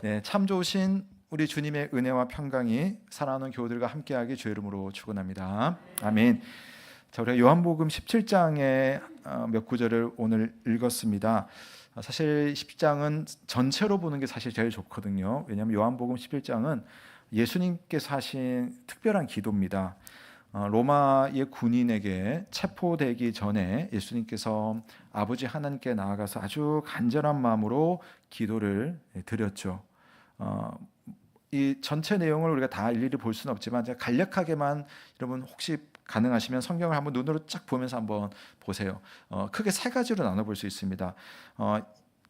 네, 참 좋으신 우리 주님의 은혜와 평강이 사랑하는 교우들과 함께하기 주의 이름으로 축원합니다. 아멘. 자, 우리가 요한복음 17장의 몇 구절을 오늘 읽었습니다. 사실 10장은 전체로 보는 게 사실 제일 좋거든요. 왜냐하면 요한복음 11장은 예수님께서 하신 특별한 기도입니다. 로마의 군인에게 체포되기 전에 예수님께서 아버지 하나님께 나아가서 아주 간절한 마음으로 기도를 드렸죠. 이 전체 내용을 우리가 다 일일이 볼 수는 없지만 제가 간략하게만, 여러분 혹시 가능하시면 성경을 한번 눈으로 쫙 보면서 한번 보세요. 크게 세 가지로 나눠볼 수 있습니다.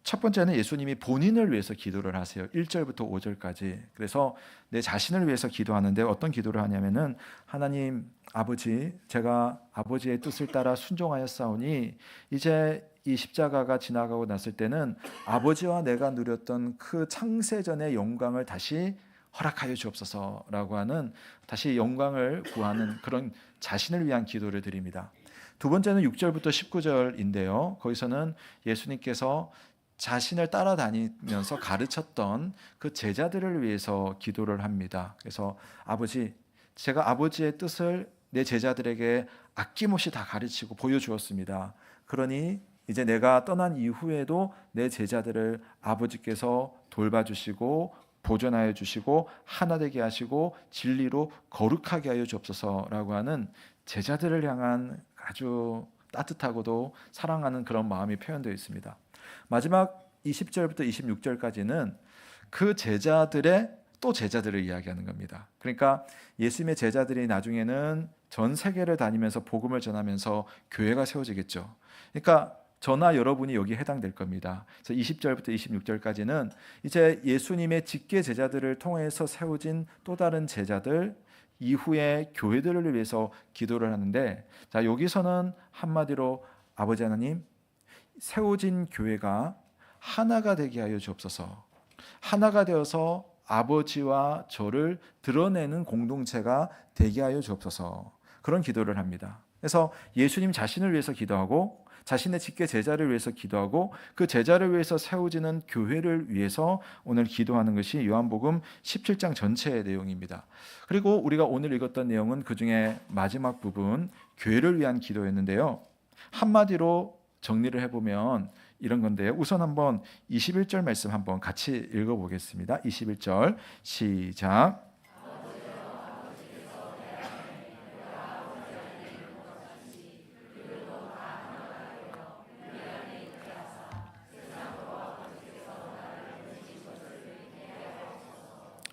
첫 번째는 예수님이 본인을 위해서 기도를 하세요. 1절부터 5절까지. 그래서 내 자신을 위해서 기도하는데 어떤 기도를 하냐면은, 하나님 아버지, 제가 아버지의 뜻을 따라 순종하였사오니 이제 이 십자가가 지나가고 났을 때는 아버지와 내가 누렸던 그 창세전의 영광을 다시 허락하여 주옵소서라고 하는, 다시 영광을 구하는 그런 자신을 위한 기도를 드립니다. 두 번째는 6절부터 19절인데요. 거기서는 예수님께서 자신을 따라다니면서 가르쳤던 그 제자들을 위해서 기도를 합니다. 그래서 아버지, 제가 아버지의 뜻을 내 제자들에게 아낌없이 다 가르치고 보여주었습니다. 그러니 이제 내가 떠난 이후에도 내 제자들을 아버지께서 돌봐주시고 보존하여 주시고 하나 되게 하시고 진리로 거룩하게 하여 주옵소서라고 하는 제자들을 향한 아주 따뜻하고도 사랑하는 그런 마음이 표현되어 있습니다. 마지막 20절부터 26절까지는 그 제자들의 또 제자들을 이야기하는 겁니다. 그러니까 예수님의 제자들이 나중에는 전 세계를 다니면서 복음을 전하면서 교회가 세워지겠죠. 그러니까 저나 여러분이 여기에 해당될 겁니다. 그래서 20절부터 26절까지는 이제 예수님의 직계 제자들을 통해서 세워진 또 다른 제자들, 이후의 교회들을 위해서 기도를 하는데, 자, 여기서는 한마디로 아버지 하나님, 세워진 교회가 하나가 되게 하여 주옵소서. 하나가 되어서 아버지와 저를 드러내는 공동체가 되게 하여 주옵소서. 그런 기도를 합니다. 그래서 예수님 자신을 위해서 기도하고, 자신의 직계 제자를 위해서 기도하고, 그 제자를 위해서 세워지는 교회를 위해서 오늘 기도하는 것이 요한복음 17장 전체의 내용입니다. 그리고 우리가 오늘 읽었던 내용은 그 중에 마지막 부분, 교회를 위한 기도였는데요. 한마디로 정리를 해보면 이런 건데요. 우선 한번 21절 말씀 한번 같이 읽어보겠습니다. 21절 시작.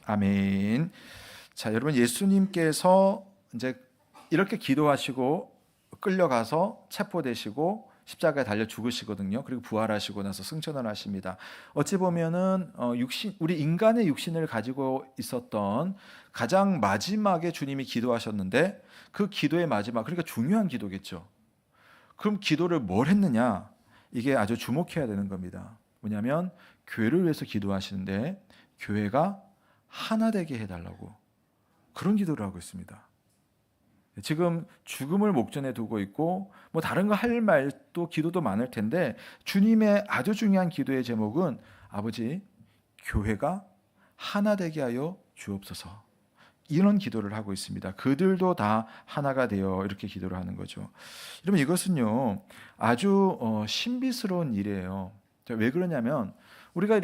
아멘. 자, 여러분, 예수님께서 이제 이렇게 기도하시고 끌려가서 체포되시고 십자가에 달려 죽으시거든요. 그리고 부활하시고 나서 승천을 하십니다. 어찌 보면은 우리 인간의 육신을 가지고 있었던 가장 마지막에 주님이 기도하셨는데, 그 기도의 마지막, 그러니까 중요한 기도겠죠. 그럼 기도를 뭘 했느냐? 이게 아주 주목해야 되는 겁니다. 뭐냐면 교회를 위해서 기도하시는데 교회가 하나 되게 해달라고, 그런 기도를 하고 있습니다. 지금 죽음을 목전에 두고 있고 뭐 다른 거 할 말도 기도도 많을 텐데, 주님의 아주 중요한 기도의 제목은 아버지, 교회가 하나 되게 하여 주옵소서, 이런 기도를 하고 있습니다. 그들도 다 하나가 되어 이렇게 기도를 하는 거죠. 여러분, 이것은요 아주 신비스러운 일이에요. 왜 그러냐면, 우리가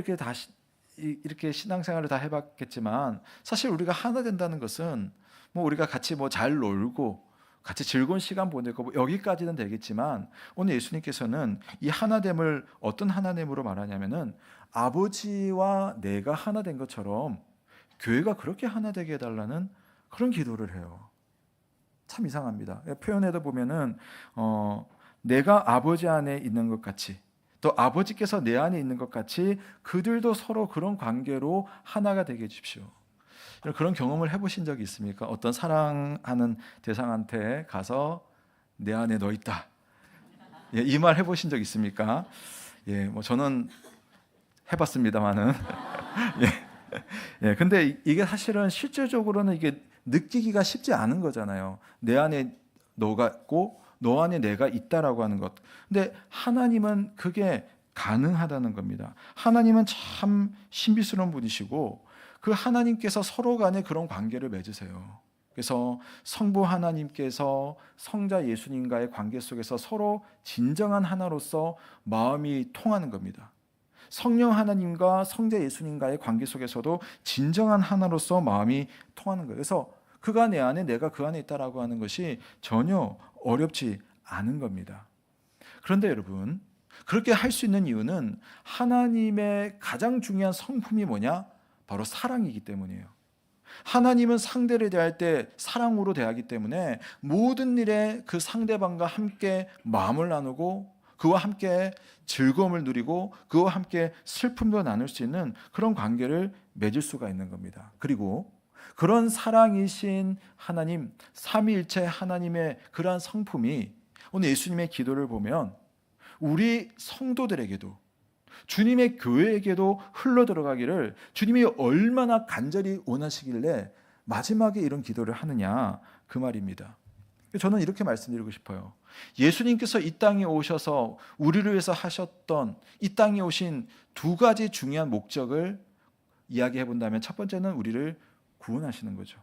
이렇게 신앙생활을 다 해봤겠지만 사실 우리가 하나 된다는 것은 뭐 우리가 같이 뭐 잘 놀고 같이 즐거운 시간 보내고 뭐 여기까지는 되겠지만, 오늘 예수님께서는 이 하나됨을 어떤 하나됨으로 말하냐면은, 아버지와 내가 하나 된 것처럼 교회가 그렇게 하나 되게 해달라는 그런 기도를 해요. 참 이상합니다. 표현에도 보면은 내가 아버지 안에 있는 것 같이, 또 아버지께서 내 안에 있는 것 같이 그들도 서로 그런 관계로 하나가 되게 해주십시오. 그런 경험을 해보신 적이 있습니까? 어떤 사랑하는 대상한테 가서 내 안에 너 있다, 예, 이 말 해보신 적 있습니까? 예, 뭐 저는 해봤습니다만은 예, 예, 근데 이게 사실은 실질적으로는 이게 느끼기가 쉽지 않은 거잖아요. 내 안에 너가 있고 너 안에 내가 있다라고 하는 것. 근데 하나님은 그게 가능하다는 겁니다. 하나님은 참 신비스러운 분이시고 그 하나님께서 서로 간에 그런 관계를 맺으세요. 그래서 성부 하나님께서 성자 예수님과의 관계 속에서 서로 진정한 하나로서 마음이 통하는 겁니다. 성령 하나님과 성자 예수님과의 관계 속에서도 진정한 하나로서 마음이 통하는 거예요. 그래서 그가 내 안에 내가 그 안에 있다라고 하는 것이 전혀 어렵지 않은 겁니다. 그런데 여러분, 그렇게 할 수 있는 이유는 하나님의 가장 중요한 성품이 뭐냐? 바로 사랑이기 때문이에요. 하나님은 상대를 대할 때 사랑으로 대하기 때문에 모든 일에 그 상대방과 함께 마음을 나누고 그와 함께 즐거움을 누리고 그와 함께 슬픔도 나눌 수 있는 그런 관계를 맺을 수가 있는 겁니다. 그리고 그런 사랑이신 하나님, 삼위일체 하나님의 그러한 성품이 오늘 예수님의 기도를 보면 우리 성도들에게도 주님의 교회에게도 흘러 들어가기를 주님이 얼마나 간절히 원하시길래 마지막에 이런 기도를 하느냐, 그 말입니다. 저는 이렇게 말씀드리고 싶어요. 예수님께서 이 땅에 오셔서 우리를 위해서 하셨던 이 땅에 오신 두 가지 중요한 목적을 이야기해 본다면 첫 번째는 우리를 구원하시는 거죠.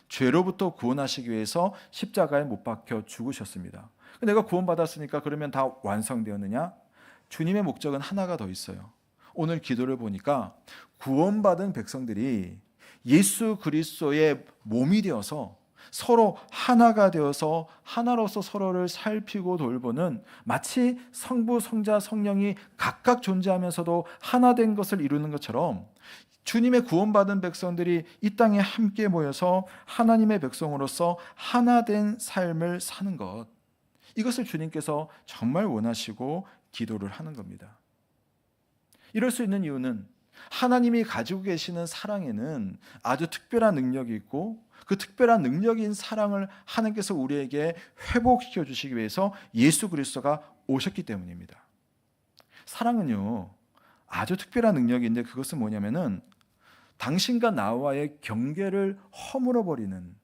죄로부터 구원하시기 위해서 십자가에 못 박혀 죽으셨습니다. 내가 구원받았으니까 그러면 다 완성되었느냐? 주님의 목적은 하나가 더 있어요. 오늘 기도를 보니까 구원받은 백성들이 예수 그리스도의 몸이 되어서 서로 하나가 되어서 하나로서 서로를 살피고 돌보는, 마치 성부, 성자, 성령이 각각 존재하면서도 하나 된 것을 이루는 것처럼 주님의 구원받은 백성들이 이 땅에 함께 모여서 하나님의 백성으로서 하나 된 삶을 사는 것, 이것을 주님께서 정말 원하시고 기도를 하는 겁니다. 이럴 수 있는 이유는 하나님이 가지고 계시는 사랑에는 아주 특별한 능력이 있고 그 특별한 능력인 사랑을 하나님께서 우리에게 회복시켜 주시기 위해서 예수 그리스도가 오셨기 때문입니다. 사랑은요, 아주 특별한 능력이 있는데 그것은 뭐냐면은 당신과 나와의 경계를 허물어 버리는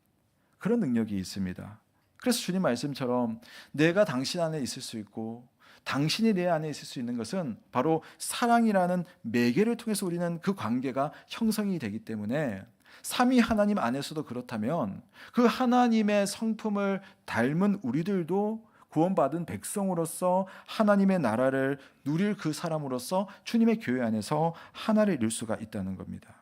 그런 능력이 있습니다. 그래서 주님 말씀처럼 내가 당신 안에 있을 수 있고 당신이 내 안에 있을 수 있는 것은 바로 사랑이라는 매개를 통해서 우리는 그 관계가 형성이 되기 때문에 삼위 하나님 안에서도 그렇다면 그 하나님의 성품을 닮은 우리들도 구원받은 백성으로서 하나님의 나라를 누릴 그 사람으로서 주님의 교회 안에서 하나를 이룰 수가 있다는 겁니다.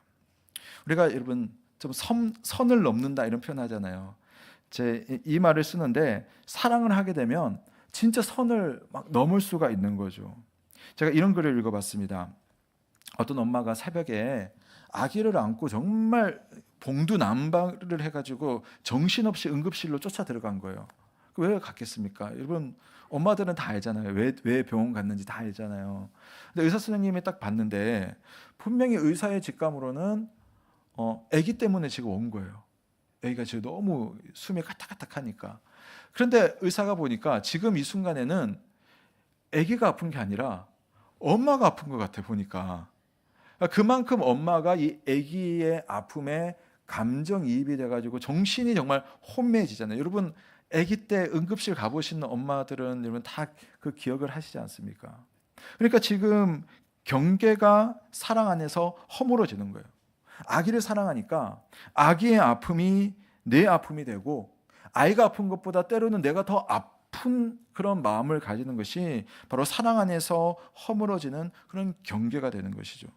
우리가 여러분 좀 선을 넘는다 이런 표현 하잖아요. 이 말을 쓰는데 사랑을 하게 되면 진짜 선을 막 넘을 수가 있는 거죠. 제가 이런 글을 읽어봤습니다. 어떤 엄마가 새벽에 아기를 안고 정말 봉두난방을 해가지고 정신없이 응급실로 쫓아 들어간 거예요. 왜 갔겠습니까? 여러분 엄마들은 다 알잖아요. 왜 병원 갔는지 다 알잖아요. 근데 의사 선생님이 딱 봤는데 분명히 의사의 직감으로는 아기 때문에 지금 온 거예요. 아기가 지금 너무 숨이 까딱까딱하니까. 그런데 의사가 보니까 지금 이 순간에는 아기가 아픈 게 아니라 엄마가 아픈 것 같아 보니까. 그만큼 엄마가 이 아기의 아픔에 감정이입이 돼가지고 정신이 정말 혼미해지잖아요. 여러분 아기 때 응급실 가보시는 엄마들은 여러분 다 그 기억을 하시지 않습니까? 그러니까 지금 경계가 사랑 안에서 허물어지는 거예요. 아기를 사랑하니까 아기의 아픔이 내 아픔이 되고 아이가 아픈 것보다 때로는 내가 더 아픈 그런 마음을 가지는 것이 바로 사랑 안에서 허물어지는 그런 경계가 되는 것이죠.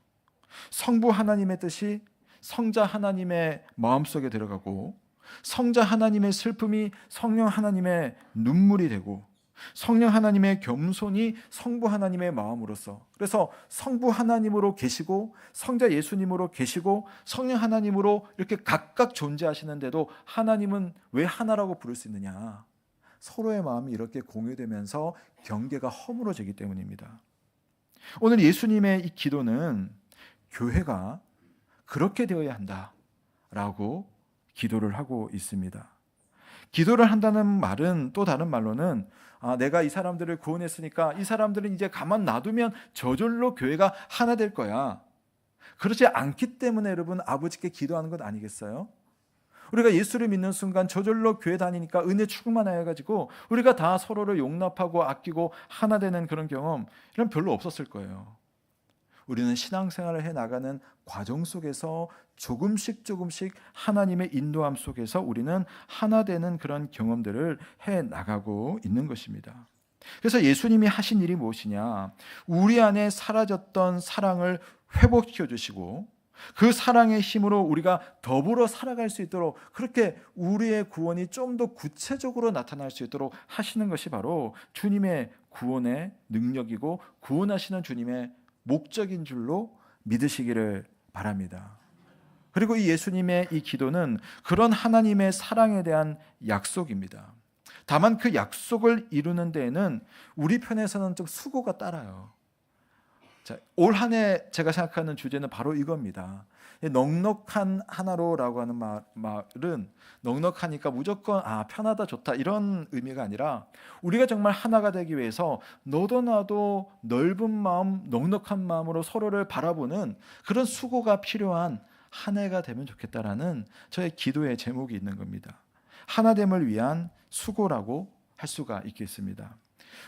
성부 하나님의 뜻이 성자 하나님의 마음속에 들어가고 성자 하나님의 슬픔이 성령 하나님의 눈물이 되고 성령 하나님의 겸손이 성부 하나님의 마음으로서, 그래서 성부 하나님으로 계시고 성자 예수님으로 계시고 성령 하나님으로 이렇게 각각 존재하시는데도 하나님은 왜 하나라고 부를 수 있느냐? 서로의 마음이 이렇게 공유되면서 경계가 허물어지기 때문입니다. 오늘 예수님의 이 기도는 교회가 그렇게 되어야 한다라고 기도를 하고 있습니다. 기도를 한다는 말은 또 다른 말로는 내가 이 사람들을 구원했으니까 이 사람들은 이제 가만 놔두면 저절로 교회가 하나 될 거야. 그렇지 않기 때문에 여러분 아버지께 기도하는 것 아니겠어요? 우리가 예수를 믿는 순간 저절로 교회 다니니까 은혜 충만하여 가지고 우리가 다 서로를 용납하고 아끼고 하나 되는 그런 경험 이런 별로 없었을 거예요. 우리는 신앙생활을 해 나가는 과정 속에서 조금씩 하나님의 인도함 속에서 우리는 하나 되는 그런 경험들을 해 나가고 있는 것입니다. 그래서 예수님이 하신 일이 무엇이냐? 우리 안에 사라졌던 사랑을 회복시켜 주시고 그 사랑의 힘으로 우리가 더불어 살아갈 수 있도록 그렇게 우리의 구원이 좀 더 구체적으로 나타날 수 있도록 하시는 것이 바로 주님의 구원의 능력이고 구원하시는 주님의 목적인 줄로 믿으시기를 바랍니다. 그리고 이 예수님의 이 기도는 그런 하나님의 사랑에 대한 약속입니다. 다만 그 약속을 이루는 데에는 우리 편에서는 좀 수고가 따라요. 자, 올 한 해 제가 생각하는 주제는 바로 이겁니다. 넉넉한 하나로라고 하는 말은 넉넉하니까 무조건 편하다 좋다 이런 의미가 아니라 우리가 정말 하나가 되기 위해서 너도 나도 넓은 마음 넉넉한 마음으로 서로를 바라보는 그런 수고가 필요한 한 해가 되면 좋겠다라는 저의 기도의 제목이 있는 겁니다. 하나됨을 위한 수고라고 할 수가 있겠습니다.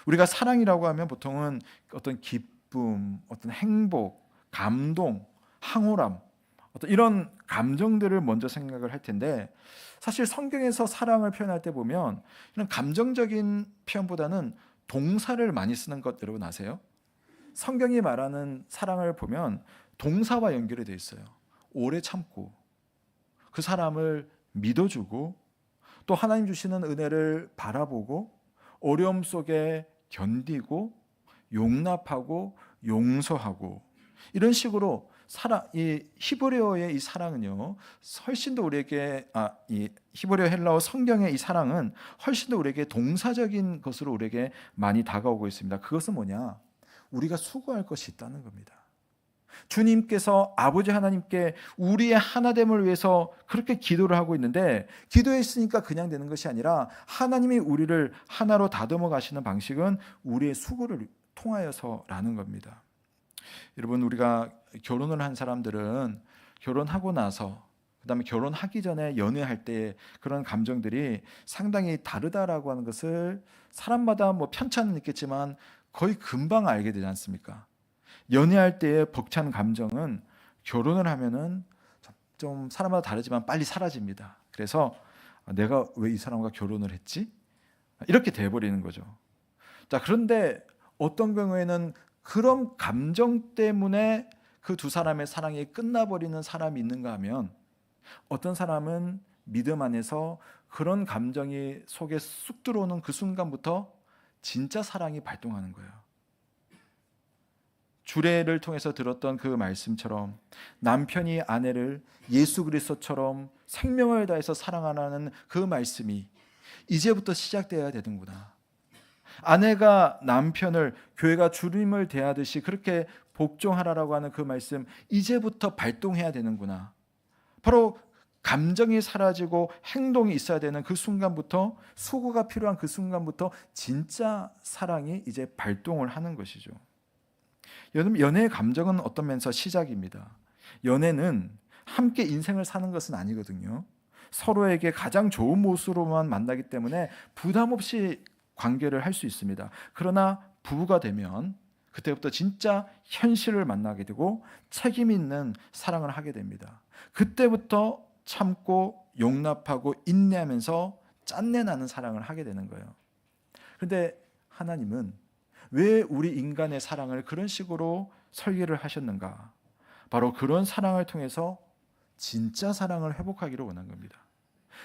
우리가 사랑이라고 하면 보통은 어떤 기쁨, 어떤 행복, 감동, 황홀함 어떤 이런 감정들을 먼저 생각을 할 텐데 사실 성경에서 사랑을 표현할 때 보면 이런 감정적인 표현보다는 동사를 많이 쓰는 것 여러분 아세요? 성경이 말하는 사랑을 보면 동사와 연결이 되어 있어요. 오래 참고 그 사람을 믿어주고 또 하나님 주시는 은혜를 바라보고 어려움 속에 견디고 용납하고 용서하고 이런 식으로 이 히브리어의 이 사랑은요 훨씬 더 우리에게 이 히브리어 헬라어 성경의 이 사랑은 훨씬 더 우리에게 동사적인 것으로 우리에게 많이 다가오고 있습니다. 그것은 뭐냐? 우리가 수고할 것이 있다는 겁니다. 주님께서 아버지 하나님께 우리의 하나됨을 위해서 그렇게 기도를 하고 있는데 기도했으니까 그냥 되는 것이 아니라 하나님이 우리를 하나로 다듬어 가시는 방식은 우리의 수고를 통하여서라는 겁니다. 여러분 우리가 결혼을 한 사람들은 결혼하고 나서 그다음에 결혼하기 전에 연애할 때 그런 감정들이 상당히 다르다라고 하는 것을 사람마다 편차는 있겠지만 거의 금방 알게 되지 않습니까? 연애할 때의 벅찬 감정은 결혼을 하면은 좀 사람마다 다르지만 빨리 사라집니다. 그래서 내가 왜 이 사람과 결혼을 했지? 이렇게 돼버리는 거죠. 자, 그런데 어떤 경우에는 그런 감정 때문에 그 두 사람의 사랑이 끝나버리는 사람이 있는가 하면 어떤 사람은 믿음 안에서 그런 감정이 속에 쑥 들어오는 그 순간부터 진짜 사랑이 발동하는 거예요. 주례를 통해서 들었던 그 말씀처럼 남편이 아내를 예수 그리스도처럼 생명을 다해서 사랑하라는 그 말씀이 이제부터 시작되어야 되는구나. 아내가 남편을 교회가 주님을 대하듯이 그렇게 복종하라라고 하는 그 말씀 이제부터 발동해야 되는구나. 바로 감정이 사라지고 행동이 있어야 되는 그 순간부터 수고가 필요한 그 순간부터 진짜 사랑이 이제 발동을 하는 것이죠. 연애의 감정은 어떤 면에서 시작입니다. 연애는 함께 인생을 사는 것은 아니거든요. 서로에게 가장 좋은 모습으로만 만나기 때문에 부담 없이 관계를 할 수 있습니다. 그러나 부부가 되면 그때부터 진짜 현실을 만나게 되고 책임 있는 사랑을 하게 됩니다. 그때부터 참고 용납하고 인내하면서 짠내나는 사랑을 하게 되는 거예요. 그런데 하나님은 왜 우리 인간의 사랑을 그런 식으로 설계를 하셨는가? 바로 그런 사랑을 통해서 진짜 사랑을 회복하기를 원한 겁니다.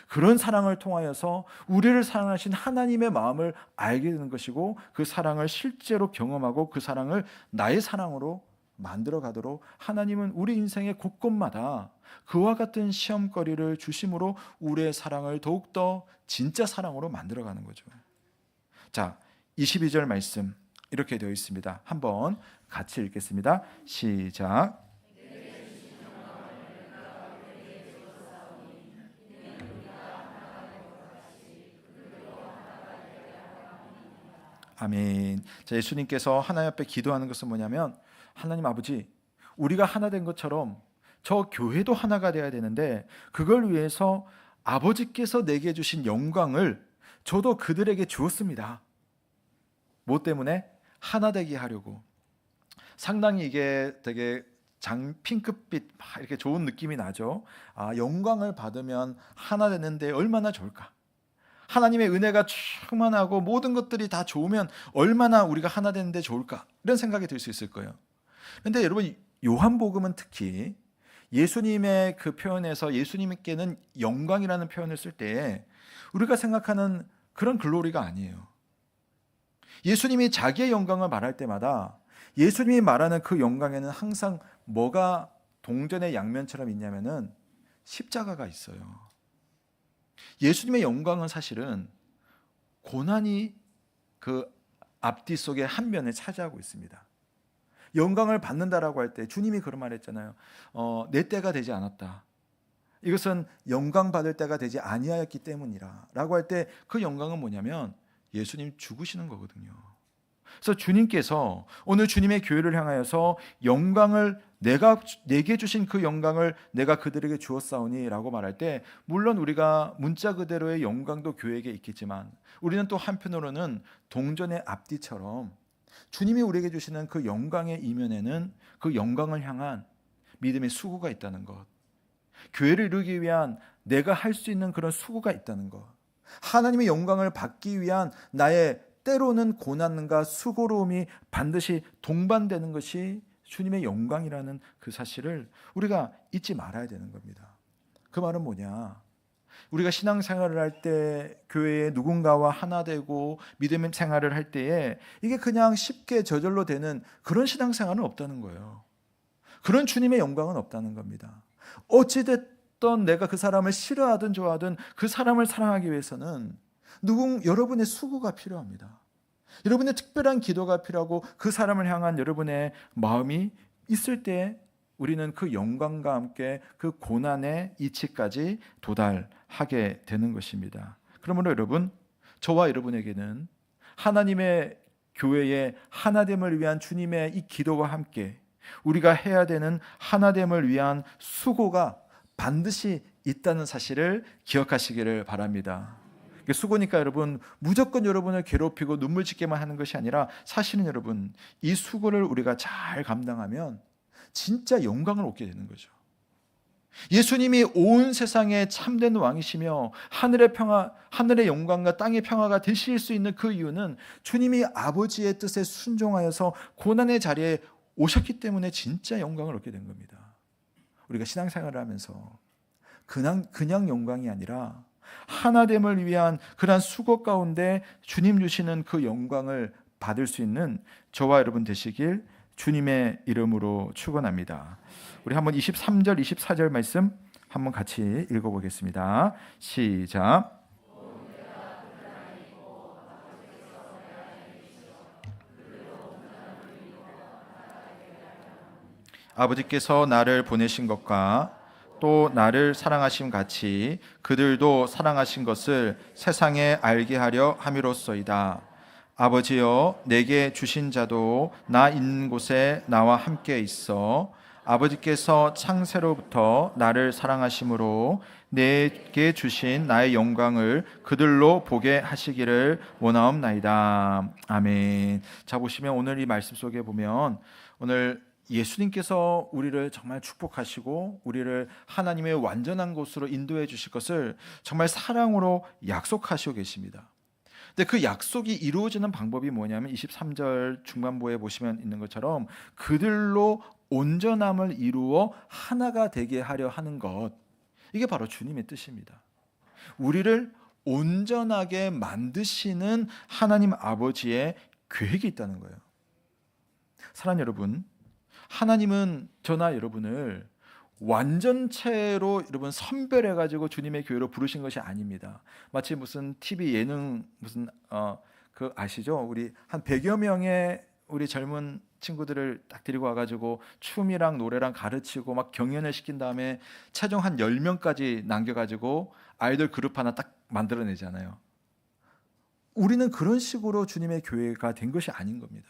그런 사랑을 통하여서 우리를 사랑하신 하나님의 마음을 알게 되는 것이고 그 사랑을 실제로 경험하고 그 사랑을 나의 사랑으로 만들어 가도록 하나님은 우리 인생의 곳곳마다 그와 같은 시험거리를 주심으로 우리의 사랑을 더욱더 진짜 사랑으로 만들어 가는 거죠. 자, 22절 말씀 이렇게 되어 있습니다. 한번 같이 읽겠습니다. 시작. 아멘. 자, 예수님께서 하나님 앞에 기도하는 것은 뭐냐면 하나님 아버지, 우리가 하나 된 것처럼 저 교회도 하나가 되어야 되는데 그걸 위해서 아버지께서 내게 주신 영광을 저도 그들에게 주었습니다. 뭐 때문에? 하나 되게 하려고. 상당히 이게 되게 핑크빛 막 이렇게 좋은 느낌이 나죠. 영광을 받으면 하나 되는데 얼마나 좋을까? 하나님의 은혜가 충만하고 모든 것들이 다 좋으면 얼마나 우리가 하나 되는데 좋을까? 이런 생각이 들 수 있을 거예요. 그런데 여러분, 요한복음은 특히 예수님의 그 표현에서 예수님께는 영광이라는 표현을 쓸 때 우리가 생각하는 그런 글로리가 아니에요. 예수님이 자기의 영광을 말할 때마다 예수님이 말하는 그 영광에는 항상 뭐가 동전의 양면처럼 있냐면은 십자가가 있어요. 예수님의 영광은 사실은 고난이 그 앞뒤 속에 한 면을 차지하고 있습니다. 영광을 받는다라고 할 때 주님이 그런 말 했잖아요. 내 때가 되지 않았다. 이것은 영광 받을 때가 되지 아니하였기 때문이라 라고 할 때 그 영광은 뭐냐면 예수님 죽으시는 거거든요. 그래서 주님께서 오늘 주님의 교회를 향하여서 영광을 내게 주신 그 영광을 내가 그들에게 주었사오니 라고 말할 때, 물론 우리가 문자 그대로의 영광도 교회에게 있겠지만 우리는 또 한편으로는 동전의 앞뒤처럼 주님이 우리에게 주시는 그 영광의 이면에는 그 영광을 향한 믿음의 수고가 있다는 것, 교회를 이루기 위한 내가 할 수 있는 그런 수고가 있다는 것, 하나님의 영광을 받기 위한 나의 때로는 고난과 수고로움이 반드시 동반되는 것이 주님의 영광이라는 그 사실을 우리가 잊지 말아야 되는 겁니다. 그 말은 뭐냐? 우리가 신앙생활을 할 때 교회에 누군가와 하나 되고 믿음 생활을 할 때에 이게 그냥 쉽게 저절로 되는 그런 신앙생활은 없다는 거예요. 그런 주님의 영광은 없다는 겁니다. 어찌됐든 내가 그 사람을 싫어하든 좋아하든 그 사람을 사랑하기 위해서는 여러분의 수고가 필요합니다. 여러분의 특별한 기도가 필요하고 그 사람을 향한 여러분의 마음이 있을 때 우리는 그 영광과 함께 그 고난의 이치까지 도달하게 되는 것입니다. 그러므로 여러분, 저와 여러분에게는 하나님의 교회의 하나됨을 위한 주님의 이 기도와 함께 우리가 해야 되는 하나됨을 위한 수고가 반드시 있다는 사실을 기억하시기를 바랍니다. 수고니까 여러분 무조건 여러분을 괴롭히고 눈물 짓게만 하는 것이 아니라 사실은 여러분 이 수고를 우리가 잘 감당하면 진짜 영광을 얻게 되는 거죠. 예수님이 온 세상의 참된 왕이시며 하늘의 평화, 하늘의 영광과 땅의 평화가 되실 수 있는 그 이유는 주님이 아버지의 뜻에 순종하여서 고난의 자리에 오셨기 때문에 진짜 영광을 얻게 된 겁니다. 우리가 신앙생활을 하면서 그냥 영광이 아니라 하나됨을 위한 그러한 수고 가운데 주님 주시는 그 영광을 받을 수 있는 저와 여러분 되시길 주님의 이름으로 축원합니다. 우리 한번 23절 24절 말씀 한번 같이 읽어보겠습니다. 시작. 아버지께서 나를 보내신 것과 또 나를 사랑하심 같이 그들도 사랑하신 것을 세상에 알게 하려 함이로소이다. 아버지여, 내게 주신 자도 나 있는 곳에 나와 함께 있어 아버지께서 창세로부터 나를 사랑하심으로 내게 주신 나의 영광을 그들로 보게 하시기를 원하옵나이다. 아멘. 자, 보시면 오늘 이 말씀 속에 보면 오늘 예수님께서 우리를 정말 축복하시고 우리를 하나님의 완전한 곳으로 인도해 주실 것을 정말 사랑으로 약속하시고 계십니다. 근데 그 약속이 이루어지는 방법이 뭐냐면 23절 중반부에 보시면 있는 것처럼 그들로 온전함을 이루어 하나가 되게 하려 하는 것, 이게 바로 주님의 뜻입니다. 우리를 온전하게 만드시는 하나님 아버지의 계획이 있다는 거예요. 사랑하는 여러분, 하나님은 저나 여러분을 완전체로 여러분 선별해가지고 주님의 교회로 부르신 것이 아닙니다. 마치 무슨 TV 예능 무슨 그 아시죠? 우리 한 100여 명의 우리 젊은 친구들을 딱 데리고 와가지고 춤이랑 노래랑 가르치고 막 경연을 시킨 다음에 최종 한 10명까지 남겨가지고 아이돌 그룹 하나 딱 만들어내잖아요. 우리는 그런 식으로 주님의 교회가 된 것이 아닌 겁니다.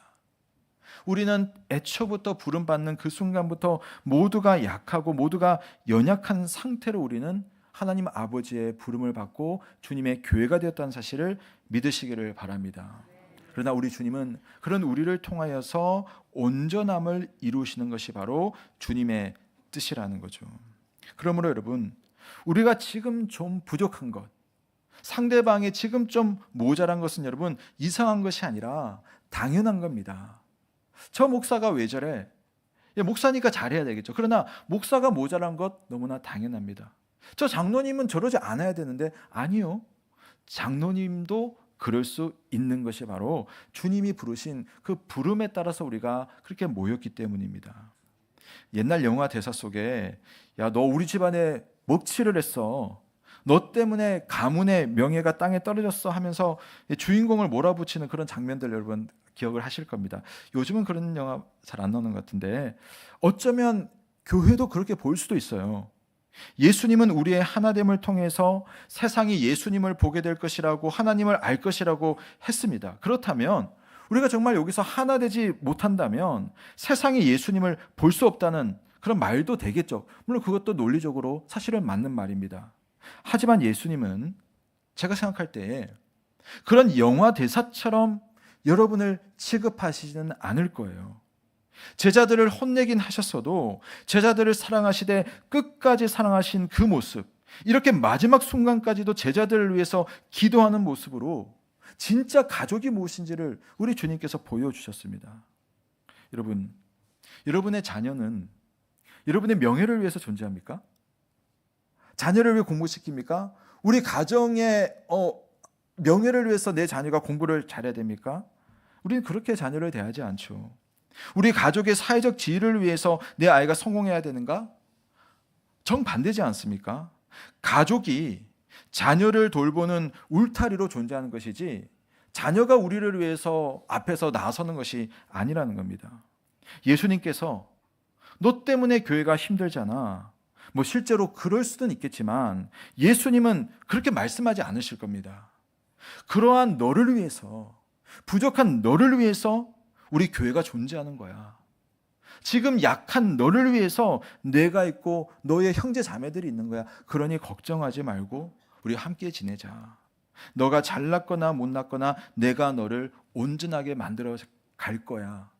우리는 애초부터 부름받는 그 순간부터 모두가 약하고 모두가 연약한 상태로 우리는 하나님 아버지의 부름을 받고 주님의 교회가 되었다는 사실을 믿으시기를 바랍니다. 그러나 우리 주님은 그런 우리를 통하여서 온전함을 이루시는 것이 바로 주님의 뜻이라는 거죠. 그러므로 여러분, 우리가 지금 좀 부족한 것, 상대방이 지금 좀 모자란 것은 여러분 이상한 것이 아니라 당연한 겁니다. 저 목사가 왜 저래? 목사니까 잘해야 되겠죠. 그러나 목사가 모자란 것 너무나 당연합니다. 저 장로님은 저러지 않아야 되는데, 아니요. 장로님도 그럴 수 있는 것이 바로 주님이 부르신 그 부름에 따라서 우리가 그렇게 모였기 때문입니다. 옛날 영화 대사 속에 야, 너 우리 집안에 먹칠을 했어. 너 때문에 가문의 명예가 땅에 떨어졌어 하면서 주인공을 몰아붙이는 그런 장면들 여러분 기억을 하실 겁니다. 요즘은 그런 영화 잘 안 나오는 것 같은데, 어쩌면 교회도 그렇게 볼 수도 있어요. 예수님은 우리의 하나됨을 통해서 세상이 예수님을 보게 될 것이라고, 하나님을 알 것이라고 했습니다. 그렇다면 우리가 정말 여기서 하나 되지 못한다면 세상이 예수님을 볼 수 없다는 그런 말도 되겠죠. 물론 그것도 논리적으로 사실은 맞는 말입니다. 하지만 예수님은 제가 생각할 때에 그런 영화 대사처럼 여러분을 취급하시지는 않을 거예요. 제자들을 혼내긴 하셨어도 제자들을 사랑하시되 끝까지 사랑하신 그 모습, 이렇게 마지막 순간까지도 제자들을 위해서 기도하는 모습으로 진짜 가족이 무엇인지를 우리 주님께서 보여주셨습니다. 여러분, 여러분의 자녀는 여러분의 명예를 위해서 존재합니까? 자녀를 위해 공부시킵니까? 우리 가정의 명예를 위해서 내 자녀가 공부를 잘해야 됩니까? 우리는 그렇게 자녀를 대하지 않죠. 우리 가족의 사회적 지위를 위해서 내 아이가 성공해야 되는가? 정반대지 않습니까? 가족이 자녀를 돌보는 울타리로 존재하는 것이지 자녀가 우리를 위해서 앞에서 나서는 것이 아니라는 겁니다. 예수님께서 너 때문에 교회가 힘들잖아. 실제로 그럴 수는 있겠지만 예수님은 그렇게 말씀하지 않으실 겁니다. 그러한 너를 위해서, 부족한 너를 위해서 우리 교회가 존재하는 거야. 지금 약한 너를 위해서 내가 있고 너의 형제 자매들이 있는 거야. 그러니 걱정하지 말고 우리 함께 지내자. 너가 잘났거나 못났거나 내가 너를 온전하게 만들어 갈 거야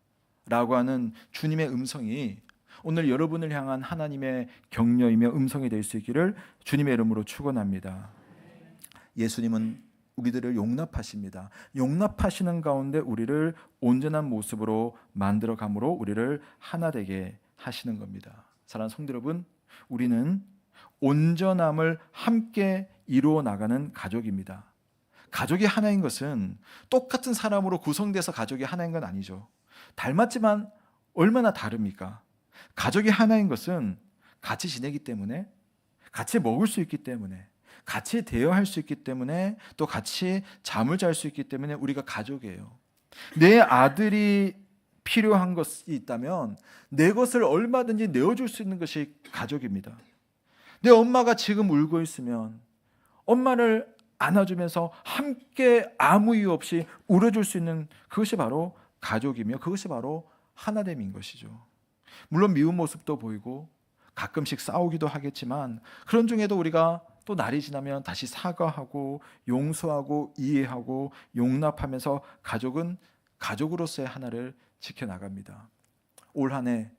라고 하는 주님의 음성이 오늘 여러분을 향한 하나님의 격려이며 음성이 될 수 있기를 주님의 이름으로 축원합니다. 예수님은 우리들을 용납하십니다. 용납하시는 가운데 우리를 온전한 모습으로 만들어 감으로 우리를 하나 되게 하시는 겁니다. 사랑하는 성도 여러분, 우리는 온전함을 함께 이루어 나가는 가족입니다. 가족이 하나인 것은 똑같은 사람으로 구성돼서 가족이 하나인 건 아니죠. 닮았지만 얼마나 다릅니까? 가족이 하나인 것은 같이 지내기 때문에, 같이 먹을 수 있기 때문에, 같이 대화할 수 있기 때문에, 또 같이 잠을 잘 수 있기 때문에 우리가 가족이에요. 내 아들이 필요한 것이 있다면 내 것을 얼마든지 내어줄 수 있는 것이 가족입니다. 내 엄마가 지금 울고 있으면 엄마를 안아주면서 함께 아무 이유 없이 울어줄 수 있는 그것이 바로 가족이며 그것이 바로 하나됨인 것이죠. 물론 미운 모습도 보이고 가끔씩 싸우기도 하겠지만 그런 중에도 우리가 또 날이 지나면 다시 사과하고 용서하고 이해하고 용납하면서 가족은 가족으로서의 하나를 지켜나갑니다. 올 한 해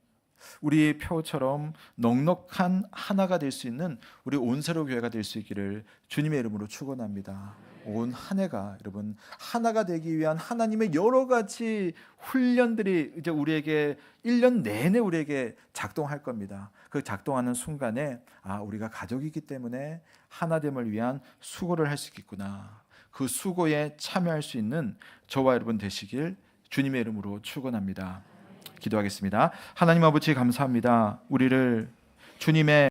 우리 표처럼 넉넉한 하나가 될 수 있는 우리 온세로 교회가 될 수 있기를 주님의 이름으로 축원합니다. 온 한 해가 여러분 하나가 되기 위한 하나님의 여러 가지 훈련들이 이제 우리에게 1년 내내 우리에게 작동할 겁니다. 그 작동하는 순간에 우리가 가족이기 때문에 하나됨을 위한 수고를 할 수 있겠구나. 그 수고에 참여할 수 있는 저와 여러분 되시길 주님의 이름으로 축원합니다. 기도하겠습니다. 하나님 아버지 감사합니다. 우리를 주님의